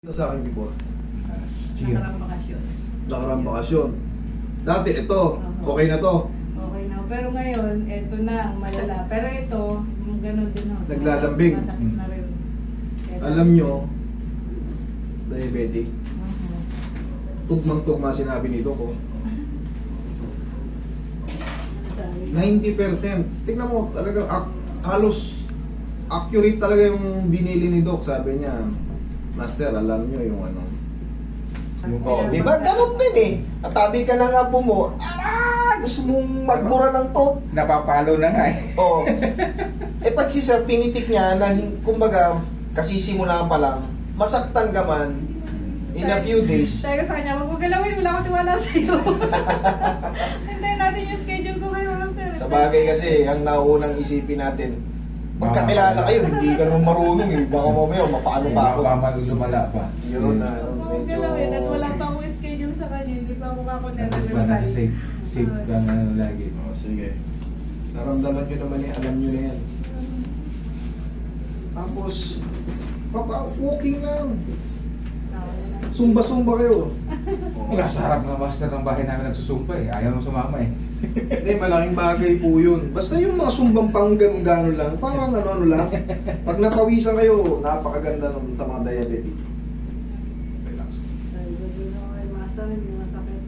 Ito sa akin before. Sige. Nakarang bakasyon. Nakarang bakasyon. Dati ito, okay na to. Okay na. Pero ngayon, eto na, ang malala. Pero ito, ganun din ako. Naglalambing. Masakit na rin. Kesa- Alam nyo, diabetic. Mhm. Tugmang-tugma sinabi nito ko. Sabi. 90%. Tingnan mo, talagang halos accurate talaga yung binili ni Doc. Sabi niya, Master, alam nyo yung ano. Oh, di ba? Ganun din eh. Katabi ka ng apo mo, gusto mong magbura ng tot. Napapalo na nga eh. Oo. Eh pag si Sir pinitik niya na kumbaga kasisimula pa lang, masaktan ka man in a few days. Sabi ko sa kanya, wag mo galawin, wala akong tiwala sa'yo. Hintayin natin yung schedule ko kayo, Master. Sa bagay kasi, ang naunang isipin natin, magkakilala kayo, hindi ka naman marunong eh. Baka mamaya, mapano pa ako. Baka lumala pa. Yun na, Huwag mo medyo... galawin at wala pa akong schedule sa kanya, hindi pa ako kakonera. Tapos ba nasa safe, safe lang ano lagi. Oh, sige. Naramdaman nyo naman eh, alam nyo na yan. Tapos, walking lang. Sumba-sumba kayo. Nasa harap ng master ng bahay namin nagsusumpa eh. Ayaw mo sumama eh. Hindi, malaking bagay po yun. Basta yung mga sumbang panggan-gano lang, parang ano lang. Pag napawisan kayo, napakaganda nun sa mga diabetic. Relax. Sabi ko din ako kay Master, hindi masakit.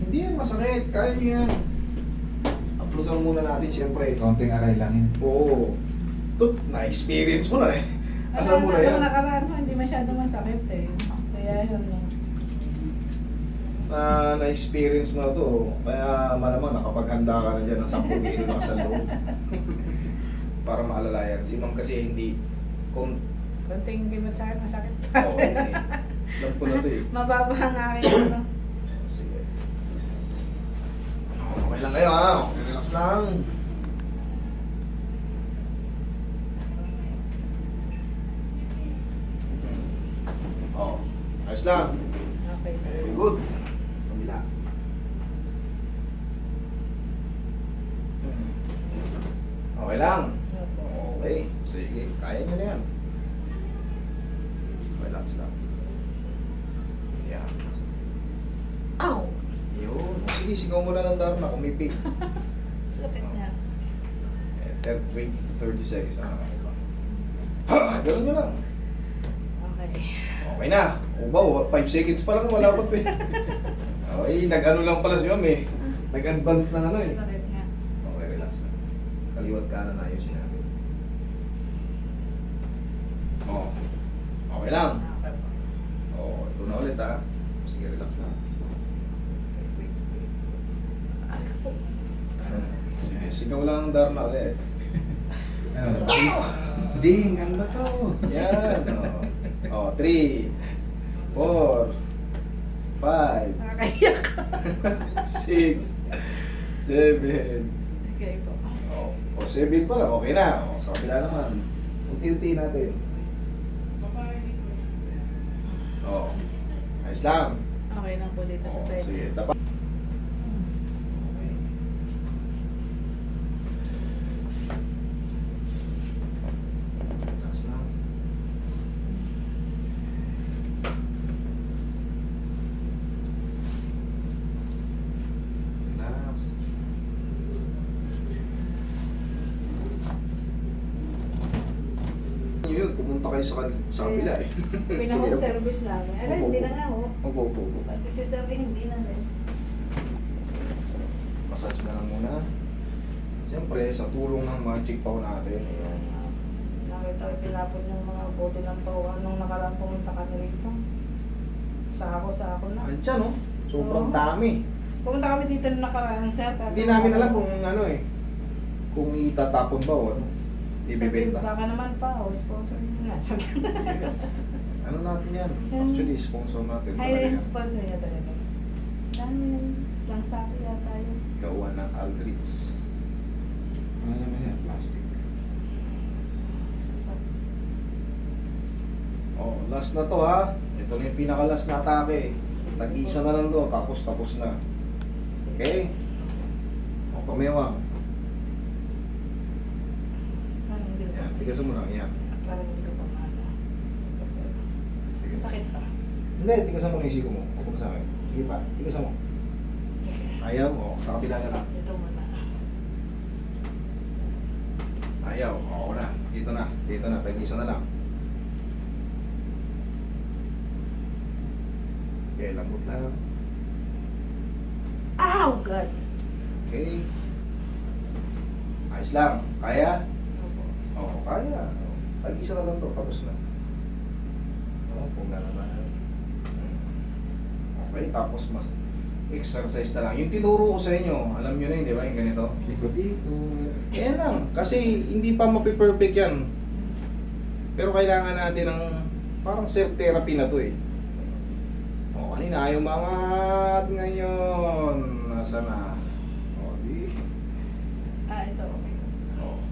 Hindi yan masakit, kaya nyo yan. Uploadan muna natin siyempre. Kaunting aray lang yun. Oo. Tut, na-experience mo na eh. Alam mo na yan. Alam nakaraan mo, hindi masyado masakit eh. Kaya yun. Na-experience mo na to. Kaya malamang nakapaghanda ka na dyan ng 10 kilo na sa loob. Para maalala yan. Si Ma'am kasi hindi... Konting gimot sa akin, masakit. Oo, okay. Alam ko na to eh. Mababa ang aking ano. Sige. Okay lang kayo ha. Okay, relax lang. Oh, ayos lang. Okay. Very good. Kabila. Okay lang. Okay. Sige. Kaya nyo na yan. Relax lang. Yan. Ow! Yun. Sige, sigaw mo na ng Dharma kung may pain. Sakit niya. 20 to 30 seconds na naman ito. Ha! Ganun nyo lang. Okay. Okay na. O ba, 5 seconds pa lang, wala pa eh. Okay, nag-ano lang pala si Ma'am eh. Nag-advance na ano eh. Sakit nga. Okay, relax na. Kaliwat kanan na ayusin natin. Oo. Okay lang. Okay po. Oo, ito na ulit ha. Sige, relax na. Okay, wait, stay. Sige, sigaw lang ng Dharma ulit. Ano? Ding, ano ba to? Yan. Oh, 3, 4, 5, Nakakaiyak. 6, 7. Okay po. O 7 pa lang, okay na. O, sa kabila naman. Unti-unti natin. O, ayos lang. Okay lang po dito sa O, side. sige, tapat. Relax lang. Relax. Yun, pumunta kayo sa kabila eh. Pinahong Sige, service namin. Ala, Opo, hindi opo. na nga ho. Opo, opo, opo. Pati si Sir hindi na rin. Massage na lang muna. Siyempre, sa tulong ng mga chick pao natin. Ayun. Nakita ko pinapon yung mga bote ng pauhan nung nakaraan pumunta kami rito. Sako na. Andiyan, no? Sobrang Oo. dami. Pumunta kami dito nung nakaraan, Sir. Hindi namin alam kung ano eh. Kung itatapon ba o ano. Ibibenta. Baka naman pa, o sponsor nyo na. Yes. Ano natin yan? Actually, sponsor natin. Highline Talaga. sponsor niya talaga. Dami yun. Lang sabi yata yun. Gawa ng Aldrich. Ano naman yan? Plastic. Oh, last na to ha. Ito na yung pinaka-last na atake. Nag-iisa na lang to, tapos na. Okay? O, pamewang. Yan, tigasan mo lang, yan. Parang hindi ko pa maano. Kasi sakit pa. Hindi, tigasan mo na yung siko mo. Huwag sa akin. Sige pa, tigasan mo. Ayaw, o, sa kabila na lang. Ito muna. Ayaw, oo na. Dito na, tag-isa na lang. Okay, lambot lang. Ow! God! Okay. Ayos lang. Kaya? Opo. Oo, kaya. Tag-isa na lang to, tapos na. Oo, kung na naman. Okay, tapos mas exercise na lang. Yung tinuro ko sa inyo, alam nyo na yun, di ba? Yung ganito. Ikot-ikot. Yan lang. Kasi hindi pa mapiperfect yan. Pero kailangan natin ng parang self-therapy na to eh. O, kanina ayaw mangat ngayon. Nasa na? O, di. Ito okay. O.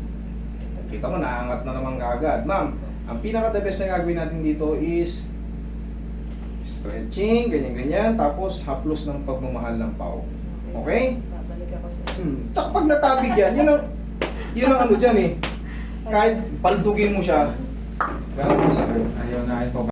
Kita mo, naangat na naman kaagad. Ma'am, ang pinaka-the best na gagawin natin dito is stretching, ganyan-ganyan, tapos haplos ng pagmamahal ng pao. Okay? Babalik ako sa... Tsaka pag natabig yan, yun ang ano dyan eh. Kahit paldugin mo siya, ganun sa Ayaw na ito.